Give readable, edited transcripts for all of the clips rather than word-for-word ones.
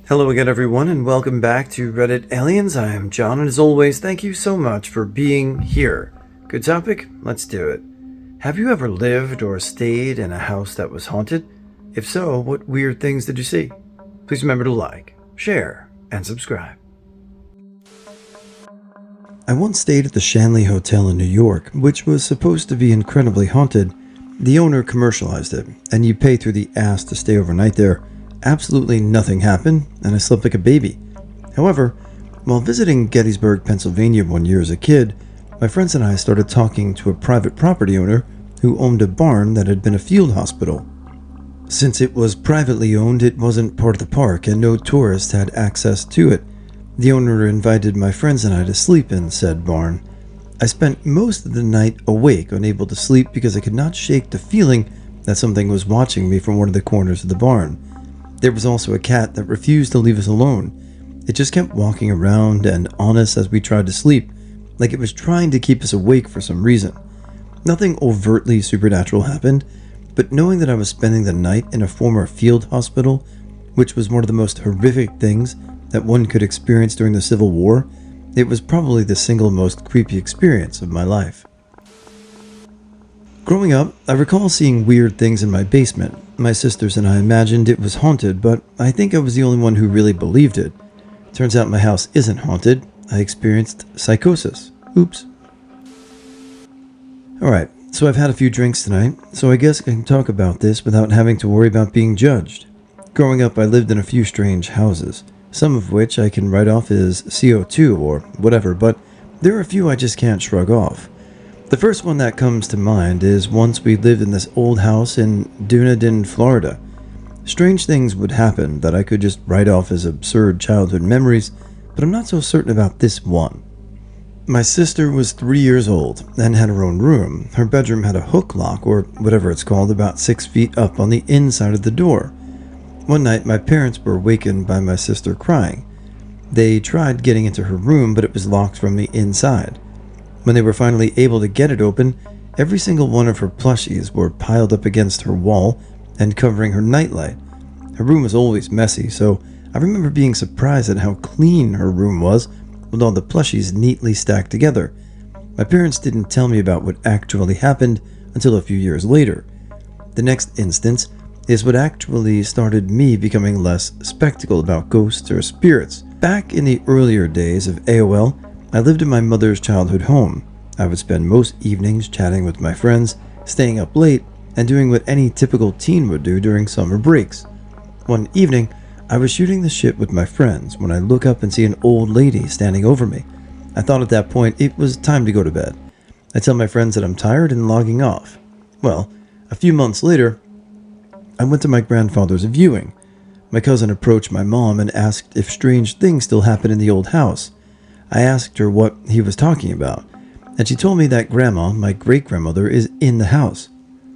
Hello again, everyone, and welcome back to Reddit Aliens. I am John, and as always, thank you so much for being here. Good topic? Let's do it. Have you ever lived or stayed in a house that was haunted? If so, what weird things did you see? Please remember to like, share, and subscribe. I once stayed at the Shanley Hotel in New York, which was supposed to be incredibly haunted. The owner commercialized it, and you pay through the ass to stay overnight there. Absolutely nothing happened, and I slept like a baby. However, while visiting Gettysburg, Pennsylvania one year as a kid, my friends and I started talking to a private property owner who owned a barn that had been a field hospital. Since it was privately owned, it wasn't part of the park, and no tourists had access to it. The owner invited my friends and I to sleep in said barn. I spent most of the night awake, unable to sleep because I could not shake the feeling that something was watching me from one of the corners of the barn. There was also a cat that refused to leave us alone. It just kept walking around and on us as we tried to sleep, like it was trying to keep us awake for some reason. Nothing overtly supernatural happened, but knowing that I was spending the night in a former field hospital, which was one of the most horrific things that one could experience during the Civil War, it was probably the single most creepy experience of my life. Growing up, I recall seeing weird things in my basement. My sisters and I imagined it was haunted, but I think I was the only one who really believed it. Turns out my house isn't haunted. I experienced psychosis. Oops. Alright, so I've had a few drinks tonight, so I guess I can talk about this without having to worry about being judged. Growing up, I lived in a few strange houses, some of which I can write off as CO2 or whatever, but there are a few I just can't shrug off. The first one that comes to mind is once we lived in this old house in Dunedin, Florida. Strange things would happen that I could just write off as absurd childhood memories, but I'm not so certain about this one. My sister was 3 years old and had her own room. Her bedroom had a hook lock, or whatever it's called, about 6 feet up on the inside of the door. One night, my parents were awakened by my sister crying. They tried getting into her room, but it was locked from the inside. When they were finally able to get it open, every single one of her plushies were piled up against her wall and covering her nightlight. Her room was always messy, so I remember being surprised at how clean her room was with all the plushies neatly stacked together. My parents didn't tell me about what actually happened until a few years later. The next instance is what actually started me becoming less skeptical about ghosts or spirits. Back in the earlier days of AOL, I lived in my mother's childhood home. I would spend most evenings chatting with my friends, staying up late, and doing what any typical teen would do during summer breaks. One evening, I was shooting the shit with my friends when I look up and see an old lady standing over me. I thought at that point it was time to go to bed. I tell my friends that I'm tired and logging off. Well, a few months later, I went to my grandfather's viewing. My cousin approached my mom and asked if strange things still happen in the old house. I asked her what he was talking about, and she told me that Grandma, my great-grandmother, is in the house.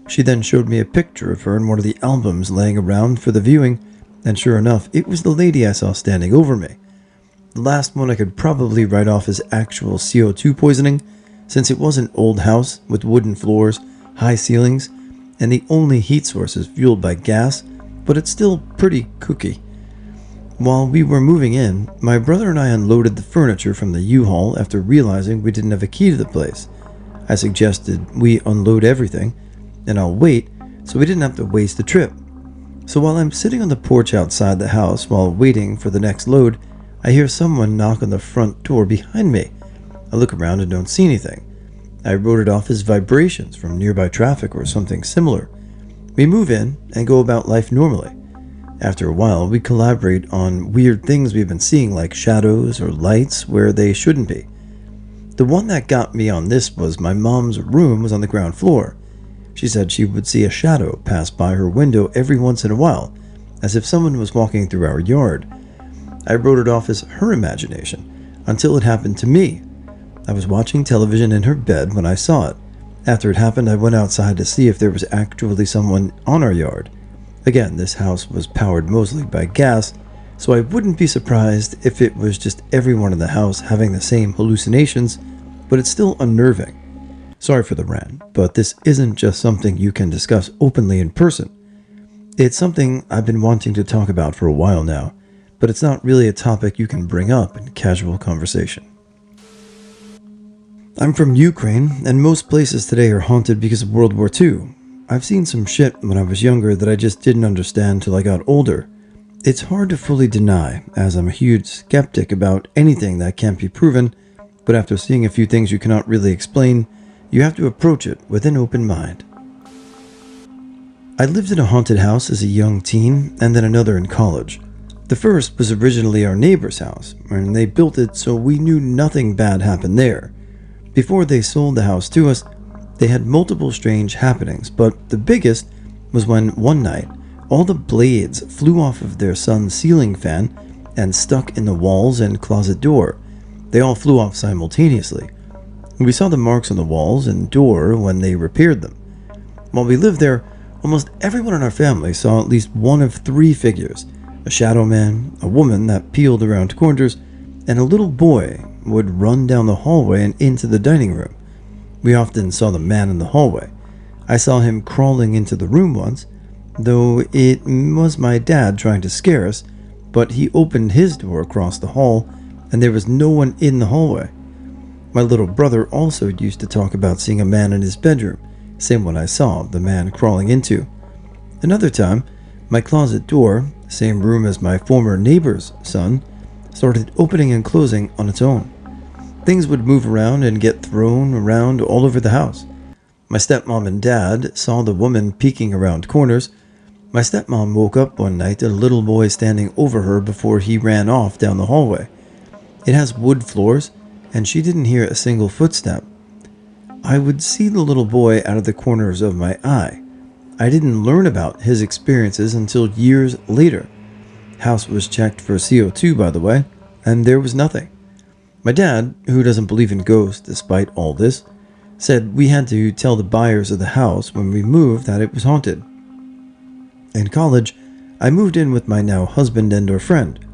She then showed me a picture of her in one of the albums laying around for the viewing, and sure enough, it was the lady I saw standing over me. The last one I could probably write off as actual CO2 poisoning, since it was an old house with wooden floors, high ceilings, and the only heat source is fueled by gas, but it's still pretty kooky. While we were moving in, my brother and I unloaded the furniture from the U-Haul after realizing we didn't have a key to the place. I suggested we unload everything, and I'll wait so we didn't have to waste the trip. So while I'm sitting on the porch outside the house while waiting for the next load, I hear someone knock on the front door behind me. I look around and don't see anything. I wrote it off as vibrations from nearby traffic or something similar. We move in and go about life normally. After a while, we collaborate on weird things we've been seeing, like shadows or lights where they shouldn't be. The one that got me on this was my mom's room was on the ground floor. She said she would see a shadow pass by her window every once in a while, as if someone was walking through our yard. I wrote it off as her imagination, until it happened to me. I was watching television in her bed when I saw it. After it happened, I went outside to see if there was actually someone on our yard. Again, this house was powered mostly by gas, so I wouldn't be surprised if it was just everyone in the house having the same hallucinations, but it's still unnerving. Sorry for the rant, but this isn't just something you can discuss openly in person. It's something I've been wanting to talk about for a while now. but it's not really a topic you can bring up in casual conversation. I'm from Ukraine, and most places today are haunted because of World War II. I've seen some shit when I was younger that I just didn't understand till I got older. It's hard to fully deny, as I'm a huge skeptic about anything that can't be proven, but after seeing a few things you cannot really explain, you have to approach it with an open mind. I lived in a haunted house as a young teen, and then another in college. The first was originally our neighbor's house, and they built it so we knew nothing bad happened there. Before they sold the house to us, they had multiple strange happenings, but the biggest was when one night, all the blades flew off of their son's ceiling fan and stuck in the walls and closet door. They all flew off simultaneously. We saw the marks on the walls and door when they repaired them. While we lived there, almost everyone in our family saw at least one of three figures: a shadow man, a woman that peeled around corners, and a little boy would run down the hallway and into the dining room. We often saw the man in the hallway. I saw him crawling into the room once, though it was my dad trying to scare us, but he opened his door across the hall, and there was no one in the hallway. My little brother also used to talk about seeing a man in his bedroom, same one I saw the man crawling into. Another time, my closet door, same room as my former neighbor's son, started opening and closing on its own. Things would move around and get thrown around all over the house. My stepmom and dad saw the woman peeking around corners. My stepmom woke up one night and a little boy standing over her before he ran off down the hallway. It has wood floors, and she didn't hear a single footstep. I would see the little boy out of the corners of my eye. I didn't learn about his experiences until years later. House was checked for CO2, by the way, and there was nothing. My dad, who doesn't believe in ghosts despite all this, said we had to tell the buyers of the house when we moved that it was haunted. In college, I moved in with my now husband and our friend.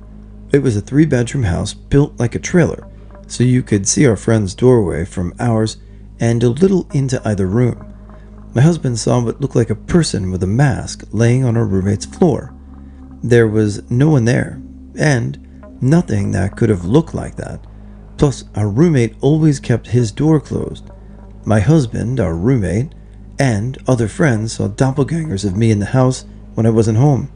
It was a 3-bedroom house built like a trailer, so you could see our friend's doorway from ours and a little into either room. My husband saw what looked like a person with a mask laying on our roommate's floor. There was no one there, and nothing that could have looked like that. Plus, our roommate always kept his door closed. My husband, our roommate, and other friends saw doppelgangers of me in the house when I wasn't home.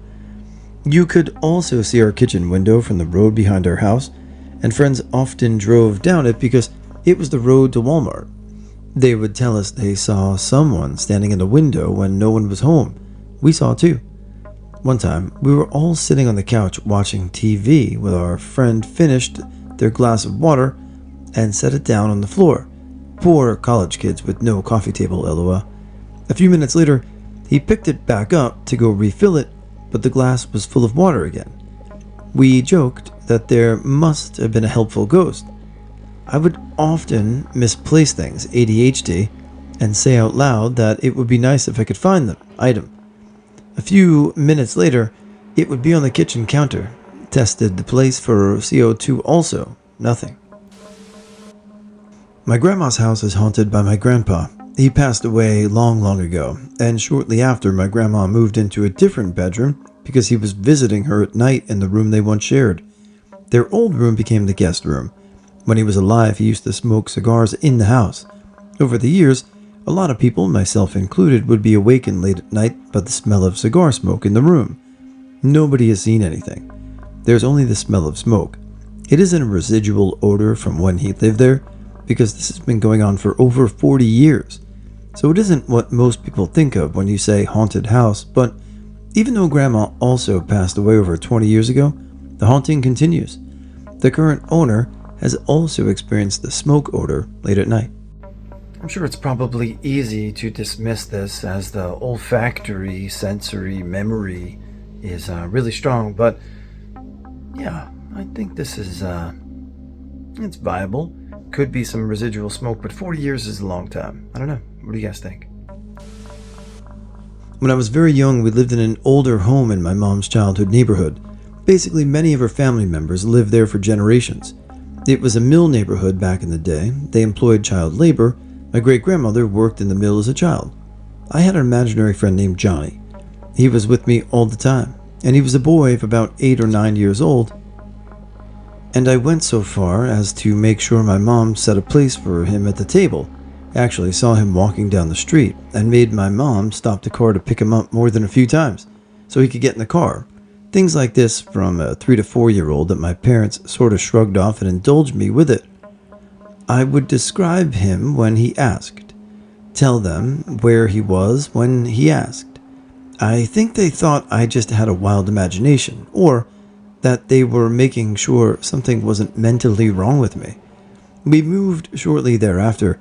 You could also see our kitchen window from the road behind our house, and friends often drove down it because it was the road to Walmart. They would tell us they saw someone standing in the window when no one was home. We saw too. One time, we were all sitting on the couch watching TV when our friend finished their glass of water and set it down on the floor. Poor college kids with no coffee table, lol. A few minutes later, he picked it back up to go refill it, but the glass was full of water again. We joked that there must have been a helpful ghost. I would often misplace things, ADHD, and say out loud that it would be nice if I could find the item. A few minutes later, it would be on the kitchen counter. Tested the place for CO2 also. Nothing. My grandma's house is haunted by my grandpa. He passed away long ago, and shortly after, my grandma moved into a different bedroom because he was visiting her at night in the room they once shared. Their old room became the guest room. When he was alive, he used to smoke cigars in the house. Over the years, a lot of people, myself included, would be awakened late at night by the smell of cigar smoke in the room. Nobody has seen anything. There's only the smell of smoke. It isn't a residual odor from when he lived there, because this has been going on for over 40 years. So it isn't what most people think of when you say haunted house, but even though Grandma also passed away over 20 years ago, the haunting continues. The current owner has also experienced the smoke odor late at night. I'm sure it's probably easy to dismiss this as the olfactory, sensory memory is really strong, but yeah, I think this is, it's viable. Could be some residual smoke, but 40 years is a long time. I don't know. What do you guys think? When I was very young, we lived in an older home in my mom's childhood neighborhood. Basically, many of her family members lived there for generations. It was a mill neighborhood back in the day. They employed child labor. My great-grandmother worked in the mill as a child. I had an imaginary friend named Johnny. He was with me all the time, and he was a boy of about 8 or 9 years old, And I went so far as to make sure my mom set a place for him at the table. I actually saw him walking down the street and made my mom stop the car to pick him up more than a few times so he could get in the car. Things like this from a 3 to 4 year old that my parents sort of shrugged off and indulged me with it. I would describe him when he asked, tell them where he was when he asked. I think they thought I just had a wild imagination, or that they were making sure something wasn't mentally wrong with me. We moved shortly thereafter,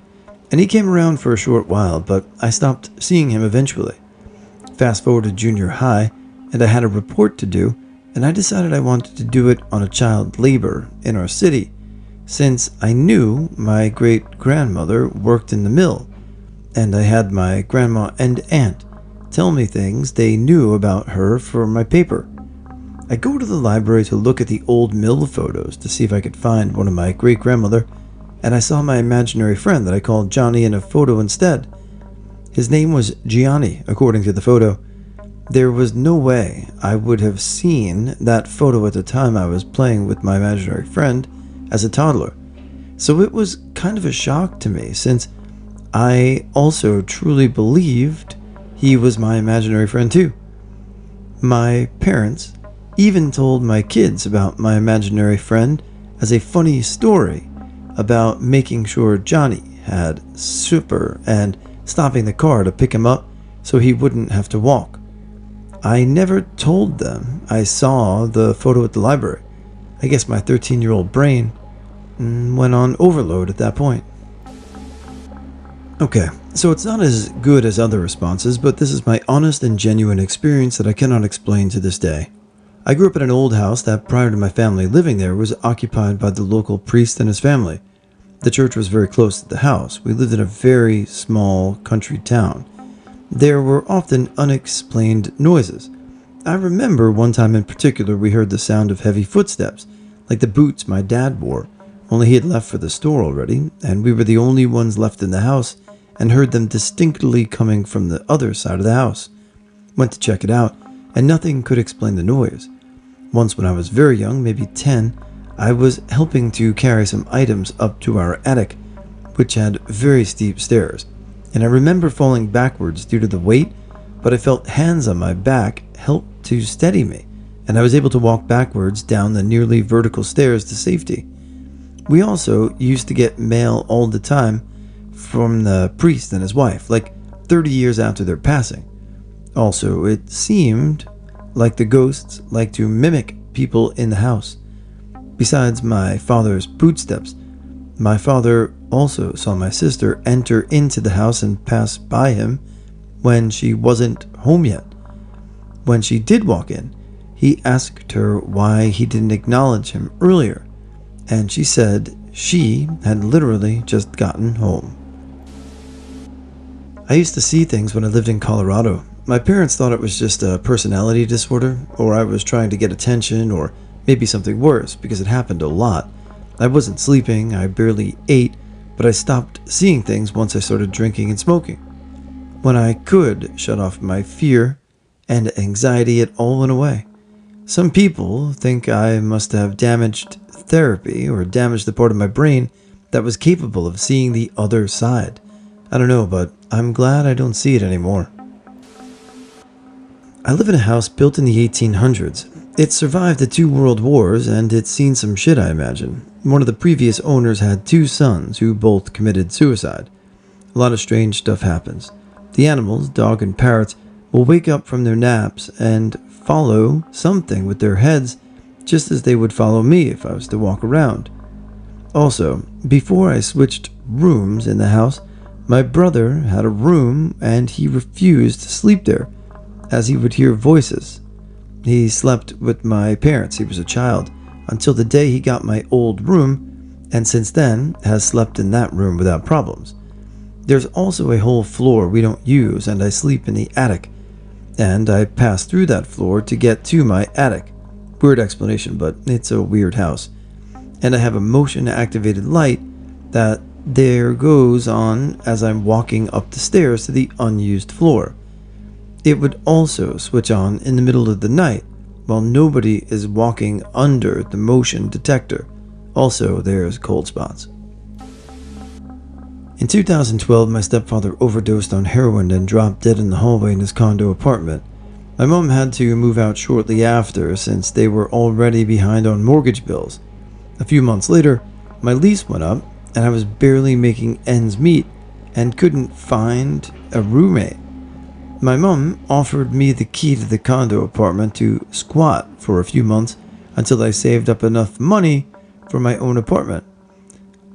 and he came around for a short while, but I stopped seeing him eventually. Fast forward to junior high, and I had a report to do, and I decided I wanted to do it on a child labor in our city, since I knew my great-grandmother worked in the mill, and I had my grandma and aunt tell me things they knew about her for my paper. I go to the library to look at the old mill photos to see if I could find one of my great-grandmother, and I saw my imaginary friend that I called Johnny in a photo instead. His name was Gianni, according to the photo. There was no way I would have seen that photo at the time I was playing with my imaginary friend as a toddler, so it was kind of a shock to me since I also truly believed he was my imaginary friend too. My parents even told my kids about my imaginary friend as a funny story about making sure Johnny had supper and stopping the car to pick him up so he wouldn't have to walk. I never told them I saw the photo at the library. I guess my 13-year-old brain went on overload at that point. Okay, so it's not as good as other responses, but this is my honest and genuine experience that I cannot explain to this day. I grew up in an old house that, prior to my family living there, was occupied by the local priest and his family. The church was very close to the house. We lived in a very small country town. There were often unexplained noises. I remember one time in particular we heard the sound of heavy footsteps, like the boots my dad wore, only he had left for the store already, and we were the only ones left in the house and heard them distinctly coming from the other side of the house. Went to check it out, and nothing could explain the noise. Once when I was very young, maybe 10, I was helping to carry some items up to our attic, which had very steep stairs, and I remember falling backwards due to the weight, but I felt hands on my back help to steady me, and I was able to walk backwards down the nearly vertical stairs to safety. We also used to get mail all the time from the priest and his wife, like 30 years after their passing. Also, it seemed like the ghosts liked to mimic people in the house. Besides my father's footsteps, my father also saw my sister enter into the house and pass by him when she wasn't home yet. When she did walk in, he asked her why he didn't acknowledge him earlier, and she said she had literally just gotten home. I used to see things when I lived in Colorado. My parents thought it was just a personality disorder, or I was trying to get attention, or maybe something worse, because it happened a lot. I wasn't sleeping, I barely ate, but I stopped seeing things once I started drinking and smoking. When I could shut off my fear and anxiety, it all went away. Some people think I must have damaged therapy or damaged the part of my brain that was capable of seeing the other side. I don't know, but I'm glad I don't see it anymore. I live in a house built in the 1800s. It survived the 2 world wars, and it's seen some shit, I imagine. One of the previous owners had 2 sons who both committed suicide. A lot of strange stuff happens. The animals, dog and parrots, will wake up from their naps and follow something with their heads, just as they would follow me if I was to walk around. Also, before I switched rooms in the house, my brother had a room and he refused to sleep there, as he would hear voices. He slept with my parents, he was a child, until the day he got my old room, and since then has slept in that room without problems. There's also a whole floor we don't use, and I sleep in the attic, and I pass through that floor to get to my attic. Weird explanation, but it's a weird house. And I have a motion-activated light that there goes on as I'm walking up the stairs to the unused floor. It would also switch on in the middle of the night while nobody is walking under the motion detector. Also, there's cold spots. In 2012, my stepfather overdosed on heroin and dropped dead in the hallway in his condo apartment. My mom had to move out shortly after since they were already behind on mortgage bills. A few months later, my lease went up and I was barely making ends meet and couldn't find a roommate. My mom offered me the key to the condo apartment to squat for a few months until I saved up enough money for my own apartment.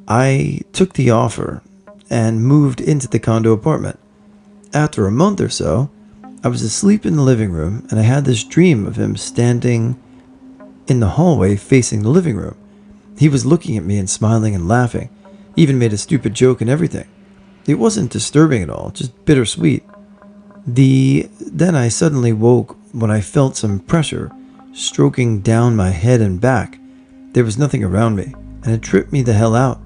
I took the offer and moved into the condo apartment. After a month or so, I was asleep in the living room and I had this dream of him standing in the hallway facing the living room. He was looking at me and smiling and laughing, even made a stupid joke and everything. It wasn't disturbing at all, just bittersweet. Then I suddenly woke when I felt some pressure stroking down my head and back. There was nothing around me, and it tripped me the hell out.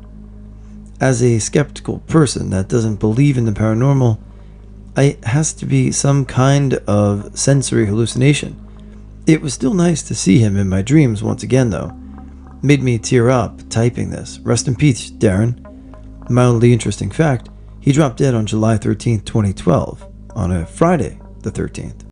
As a skeptical person that doesn't believe in the paranormal, it has to be some kind of sensory hallucination. It was still nice to see him in my dreams once again, though. Made me tear up typing this. Rest in peace, Darren. Mildly interesting fact, he dropped dead on July 13th, 2012, on a Friday the 13th.